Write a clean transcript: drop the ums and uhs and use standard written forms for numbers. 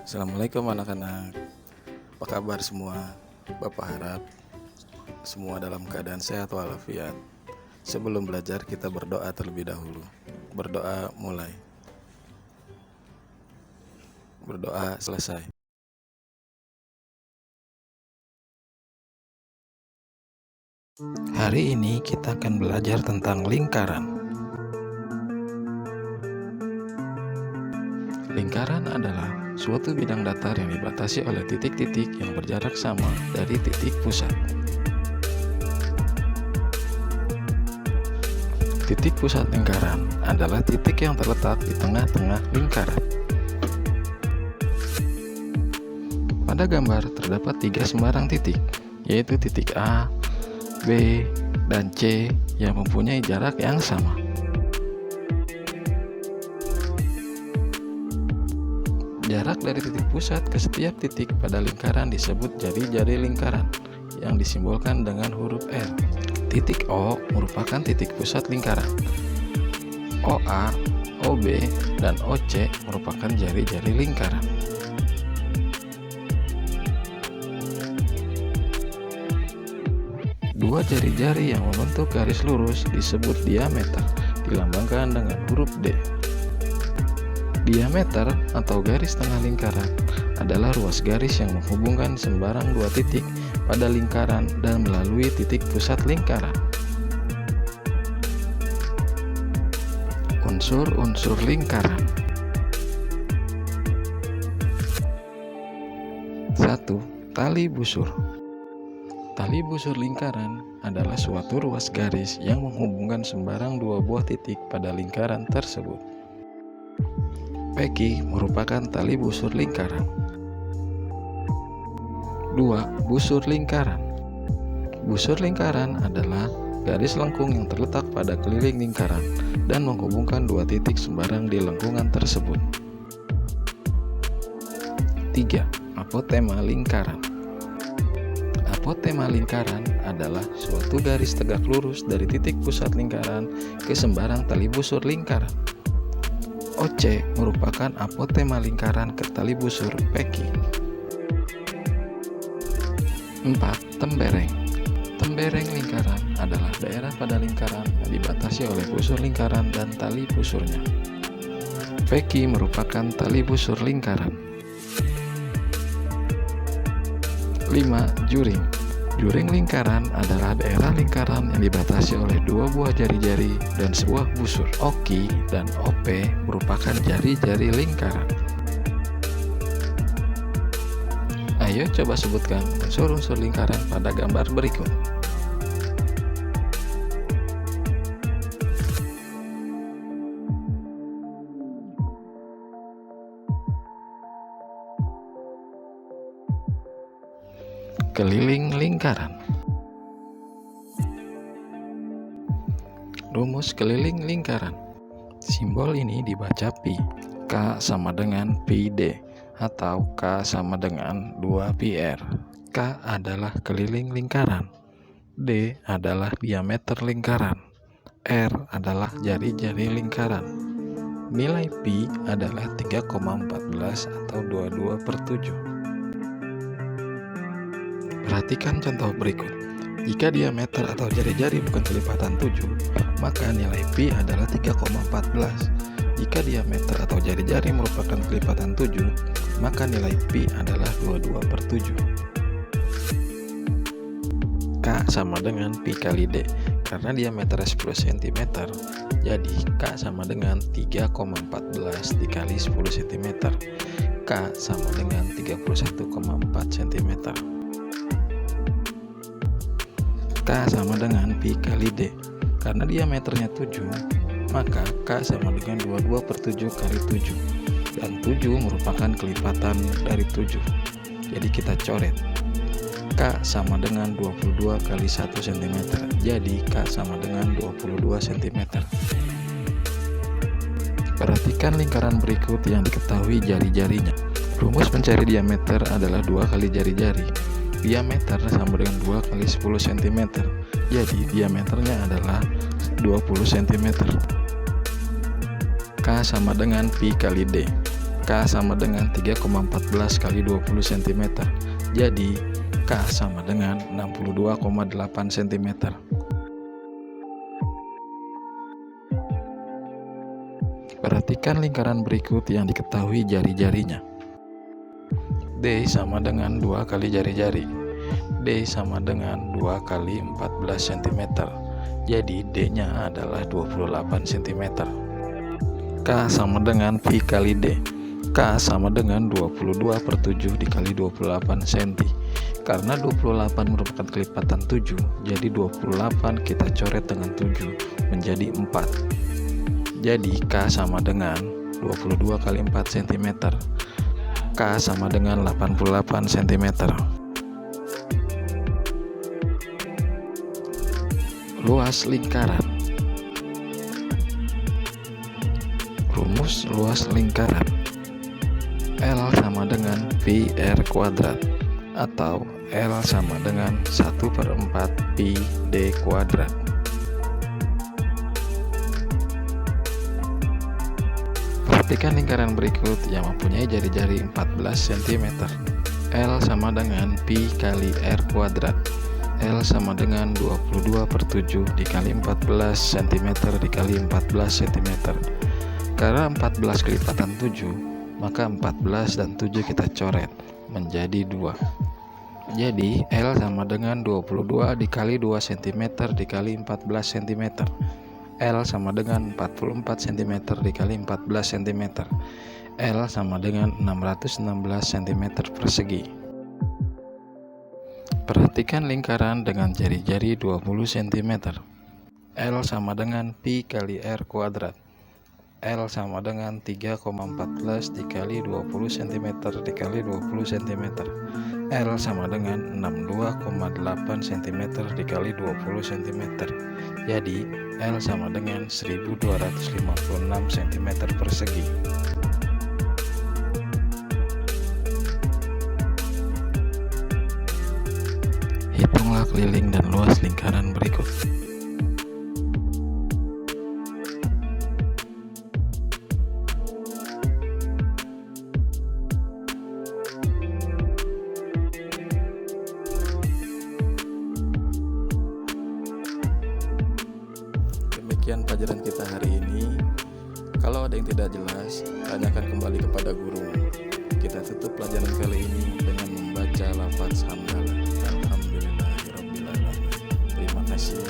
Assalamualaikum anak-anak. Apa kabar semua? Bapak harap semua dalam keadaan sehat walafiat. Sebelum belajar kita berdoa terlebih dahulu. Berdoa mulai. Berdoa selesai. Hari ini kita akan belajar tentang lingkaran. Lingkaran adalah suatu bidang datar yang dibatasi oleh titik-titik yang berjarak sama dari titik pusat. Titik pusat lingkaran adalah titik yang terletak di tengah-tengah lingkaran. Pada gambar terdapat 3 sembarang titik, yaitu titik A, B, dan C yang mempunyai jarak yang sama. Jarak dari titik pusat ke setiap titik pada lingkaran disebut jari-jari lingkaran yang disimbolkan dengan huruf R. Titik O merupakan titik pusat lingkaran. OA, OB, dan OC merupakan jari-jari lingkaran. Dua jari-jari yang membentuk garis lurus disebut diameter, dilambangkan dengan huruf D. Diameter atau garis tengah lingkaran adalah ruas garis yang menghubungkan sembarang dua titik pada lingkaran dan melalui titik pusat lingkaran. Unsur-unsur lingkaran. 1. Tali busur. Tali busur lingkaran adalah suatu ruas garis yang menghubungkan sembarang dua buah titik pada lingkaran tersebut. Peki merupakan tali busur lingkaran. 2. Busur lingkaran. Busur lingkaran adalah garis lengkung yang terletak pada keliling lingkaran dan menghubungkan dua titik sembarang di lengkungan tersebut. 3. Apotema lingkaran. Apotema lingkaran adalah suatu garis tegak lurus dari titik pusat lingkaran ke sembarang tali busur lingkaran. OC merupakan apotema lingkaran ke tali busur peki. 4. Tembereng. Tembereng lingkaran adalah daerah pada lingkaran yang dibatasi oleh busur lingkaran dan tali busurnya. Peki merupakan tali busur lingkaran. 5. Juring. Juring lingkaran adalah daerah lingkaran yang dibatasi oleh dua buah jari-jari dan sebuah busur. Oki dan OP merupakan jari-jari lingkaran. Ayo coba sebutkan unsur-unsur lingkaran pada gambar berikut. Keliling lingkaran. Rumus keliling lingkaran. Simbol ini dibaca pi. K sama dengan pi D atau K sama dengan 2πr. K adalah keliling lingkaran. D adalah diameter lingkaran. R adalah jari-jari lingkaran. Nilai pi adalah 3,14 atau 22/7. Perhatikan contoh berikut. Jika diameter atau jari-jari bukan kelipatan 7, maka nilai pi adalah 3,14. Jika diameter atau jari-jari merupakan kelipatan 7, maka nilai pi adalah 22/7. K sama dengan pi kali D. Karena diameternya 10 cm, jadi K sama dengan 3,14 dikali 10 cm. K sama dengan 31,4 cm. K sama dengan pi kali D. Karena diameternya 7, maka K sama dengan 22/7 kali 7. Dan 7 merupakan kelipatan dari 7. Jadi kita coret. K sama dengan 22 kali 1 cm. Jadi K sama dengan 22 cm. Perhatikan lingkaran berikut yang diketahui jari-jarinya. Rumus mencari diameter adalah 2 kali jari-jari. Diameter sama dengan 2 kali 10 cm. Jadi diameternya adalah 20 cm. K sama dengan pi kali D. K sama dengan 3,14 kali 20 cm. Jadi K sama dengan 62,8 cm. Perhatikan lingkaran berikut yang diketahui jari-jarinya. D sama dengan 2 kali jari-jari. D sama dengan 2 kali 14 cm. Jadi D-nya adalah 28 cm. K sama dengan Pi kali D. K sama dengan 22/7 dikali 28 cm. Karena 28 merupakan kelipatan 7, jadi 28 kita coret dengan 7 menjadi 4. Jadi K sama dengan 22 kali 4 cm. K sama dengan 88 cm. Luas lingkaran. Rumus luas lingkaran. L sama dengan Pi R kuadrat, atau L sama dengan 1/4 Pi D kuadrat. Perhatikan lingkaran berikut yang mempunyai jari-jari 14 cm. L sama dengan Pi kali R kuadrat. L sama dengan 22/7 dikali 14 cm dikali 14 cm. Karena 14 kelipatan 7, maka 14 dan 7 kita coret menjadi 2. Jadi L sama dengan 22 dikali 2 cm dikali 14 cm. L sama dengan 44 cm dikali 14 cm. L sama dengan 616 cm persegi. Perhatikan lingkaran dengan jari-jari 20 cm. L sama dengan Pi kali R kuadrat. L sama dengan 3,14 dikali 20 cm dikali 20 cm. L sama dengan 62,8 cm dikali 20 cm. Jadi L sama dengan 1256 cm persegi. Hitunglah keliling dan luas lingkaran berikut. Demikian pelajaran kita hari ini. Kalau ada yang tidak jelas, tanyakan kembali kepada guru. Kita tutup pelajaran kali ini dengan membaca lafaz hamdalah. Alhamdulillahirabbil alamin. Terima kasih.